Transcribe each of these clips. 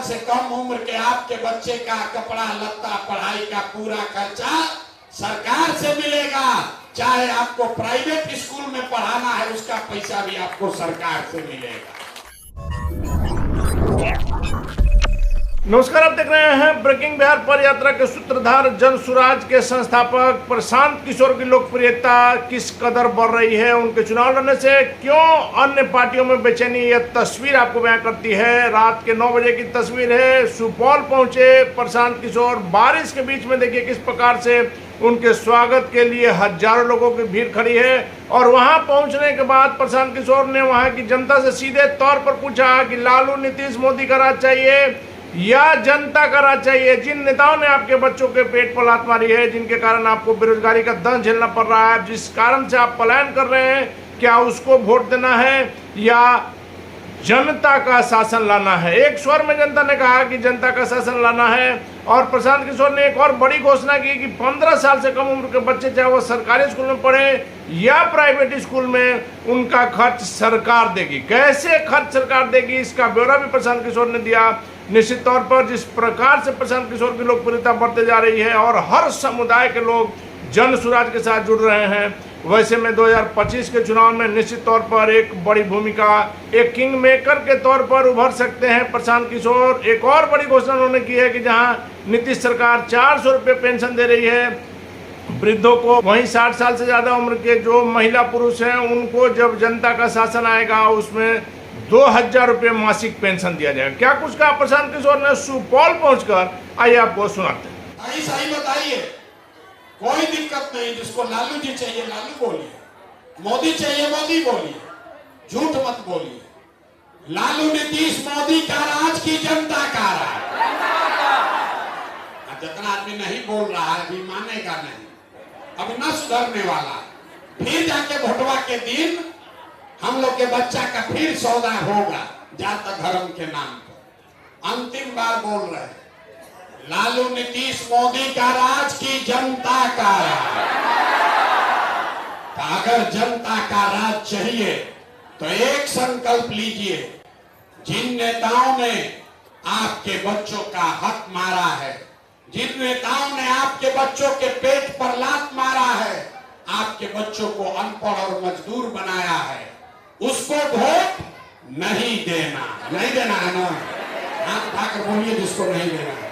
से कम उम्र के आपके बच्चे का कपड़ा लत्ता पढ़ाई का पूरा खर्चा सरकार से मिलेगा। चाहे आपको प्राइवेट स्कूल में पढ़ाना है उसका पैसा भी आपको सरकार से मिलेगा। नमस्कार, आप देख रहे हैं ब्रेकिंग बिहार पर यात्रा के सूत्रधार जन सुराज के संस्थापक प्रशांत किशोर की लोकप्रियता किस कदर बढ़ रही है, उनके चुनाव लड़ने से क्यों अन्य पार्टियों में बेचैनी, यह तस्वीर आपको बयां करती है। रात के 9 बजे की तस्वीर है। सुपौल पहुंचे प्रशांत किशोर, बारिश के बीच में देखिए किस प्रकार से उनके स्वागत के लिए हजारों लोगों की भीड़ खड़ी है। और वहां पहुंचने के बाद प्रशांत किशोर ने वहां की जनता से सीधे तौर पर पूछा कि लालू नीतीश मोदी का राज चाहिए या जनता का राज चाहिए। जिन नेताओं ने आपके बच्चों के पेट पर लात मारी है, जिनके कारण आपको बेरोजगारी का दंश झेलना पड़ रहा है, जिस कारण से आप पलायन कर रहे हैं, क्या उसको वोट देना है या जनता का शासन लाना है। एक स्वर में जनता ने कहा कि जनता का शासन लाना है। और प्रशांत किशोर ने एक और बड़ी घोषणा की कि 15 साल से कम उम्र के बच्चे चाहे वो सरकारी स्कूल में पढ़े या प्राइवेट स्कूल में, उनका खर्च सरकार देगी। कैसे खर्च सरकार देगी इसका ब्यौरा भी प्रशांत किशोर ने दिया। निश्चित तौर पर जिस प्रकार से प्रशांत किशोर की लोकप्रियता बढ़ते जा रही है और हर समुदाय के लोग जन सुराज के साथ जुड़ रहे हैं, वैसे में 2025 के चुनाव में निश्चित तौर पर एक बड़ी भूमिका, एक किंग मेकर के तौर पर उभर सकते हैं प्रशांत किशोर। एक और बड़ी घोषणा उन्होंने की है कि जहां नीतीश सरकार 400 रुपये पेंशन दे रही है वृद्धों को, वहीं 60 साल से ज्यादा उम्र के जो महिला पुरुष हैं उनको जब जनता का शासन आएगा उसमें 2000 रुपये मासिक पेंशन दिया जाएगा। क्या कुछ कहा प्रशांत किशोर ने सुपौल पहुंचकर, आइए आपको सुनाते हैं। सही बताइए, कोई दिक्कत नहीं। जिसको लालू जी चाहिए लालू बोलिए, मोदी चाहिए मोदी बोलिए, झूठ मत बोलिए। लालू नीतीश मोदी का राज की जनता का राज। जितना आदमी नहीं बोल रहा है अभी मानेगा नहीं, अब न सुधरने वाला। फिर जाके भोटवा के दिन हम लोग के बच्चा का फिर सौदा होगा जात धर्म के नाम पर। अंतिम बार बोल रहे हैं, लालू नीतीश मोदी का राज की जनता का राज। तो अगर जनता का राज चाहिए तो एक संकल्प लीजिए, जिन नेताओं ने आपके बच्चों का हक मारा है, जिन नेताओं ने आपके बच्चों के पेट पर लात मारा है, आपके बच्चों को अनपढ़ और मजदूर बनाया है, उसको वोट नहीं देना। नहीं देना है ना? हाथ उठाकर बोलिए जिसको नहीं देना है।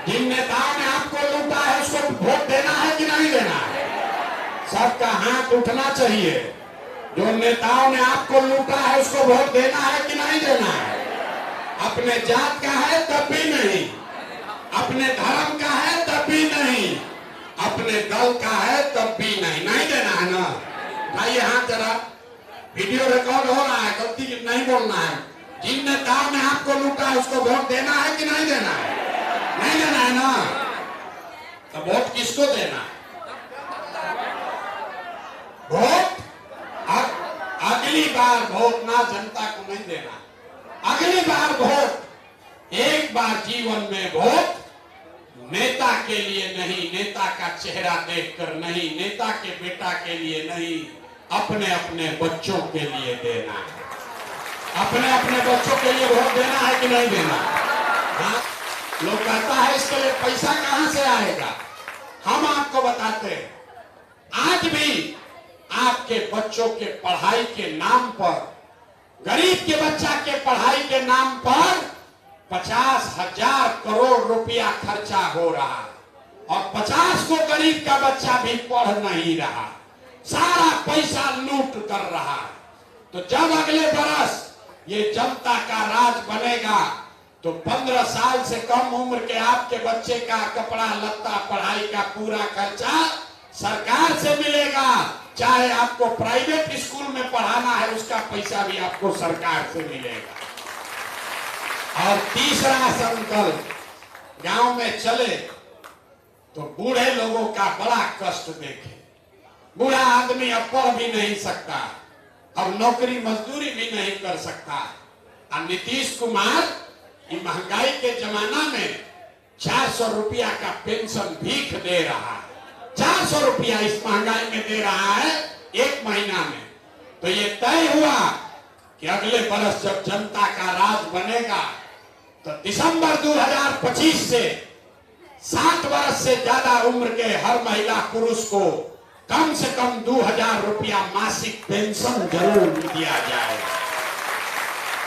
जिन नेताओं ने आपको लूटा है उसको वोट देना है कि नहीं देना है? सबका हाथ उठना चाहिए। जो नेताओं ने आपको लूटा है उसको वोट देना है कि नहीं देना है? अपने जात का है तब भी नहीं, अपने धर्म का है तब भी नहीं, अपने दल का है तब भी नहीं। नहीं देना है ना? भाई हाथ जरा, वीडियो रिकॉर्ड हो रहा है, गलती नहीं बोलना है। जिन नेताओं ने आपको लूटा है उसको वोट देना है कि नहीं देना है? नहीं देना है ना? तो वोट किसको देना है? वोट अगली बार वोट ना जनता को नहीं देना। अगली बार वोट, एक बार जीवन में वोट नेता के लिए नहीं, नेता का चेहरा देखकर नहीं, नेता के बेटा के लिए नहीं, अपने अपने बच्चों के लिए देना है। अपने अपने बच्चों के लिए वोट देना है कि नहीं देना? हाँ? लोग कहता है इसके लिए पैसा कहां से आएगा? हम आपको बताते हैं, आज भी आपके बच्चों के पढ़ाई के नाम पर, गरीब के बच्चा के पढ़ाई के नाम पर 50,000 करोड़ रुपया खर्चा हो रहा है और 50 को गरीब का बच्चा भी पढ़ नहीं रहा, सारा पैसा लूट कर रहा है। तो जब अगले बरस ये जनता का राज बनेगा तो 15 साल से कम उम्र के आपके बच्चे का कपड़ा लत्ता पढ़ाई का पूरा खर्चा सरकार से मिलेगा। चाहे आपको प्राइवेट स्कूल में पढ़ाना है उसका पैसा भी आपको सरकार से मिलेगा। और तीसरा संकल्प, गांव में चले तो बूढ़े लोगों का बड़ा कष्ट देखे। बूढ़ा आदमी अब पढ़ भी नहीं सकता, अब नौकरी मजदूरी भी नहीं कर सकता। और नीतीश कुमार ये महंगाई के जमाना में 400 रुपया का पेंशन भीख दे रहा है। 400 रुपया इस महंगाई में दे रहा है एक महीना में। तो ये तय हुआ कि अगले बरस जब जनता का राज बनेगा तो दिसंबर 2025 से 60 वर्ष से ज्यादा उम्र के हर महिला पुरुष को कम से कम 2000 रुपया मासिक पेंशन जरूर दिया जाए।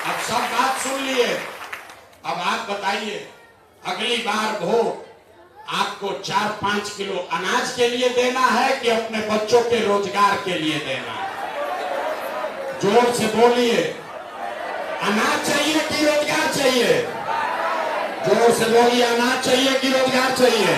अब सब बात सुन लिए, अब आप बताइए अगली बार वोट आपको 4-5 किलो अनाज के लिए देना है कि अपने बच्चों के रोजगार के लिए देना है? जोर से बोलिए, अनाज चाहिए कि रोजगार चाहिए? जोर से बोलिए, अनाज चाहिए कि रोजगार चाहिए?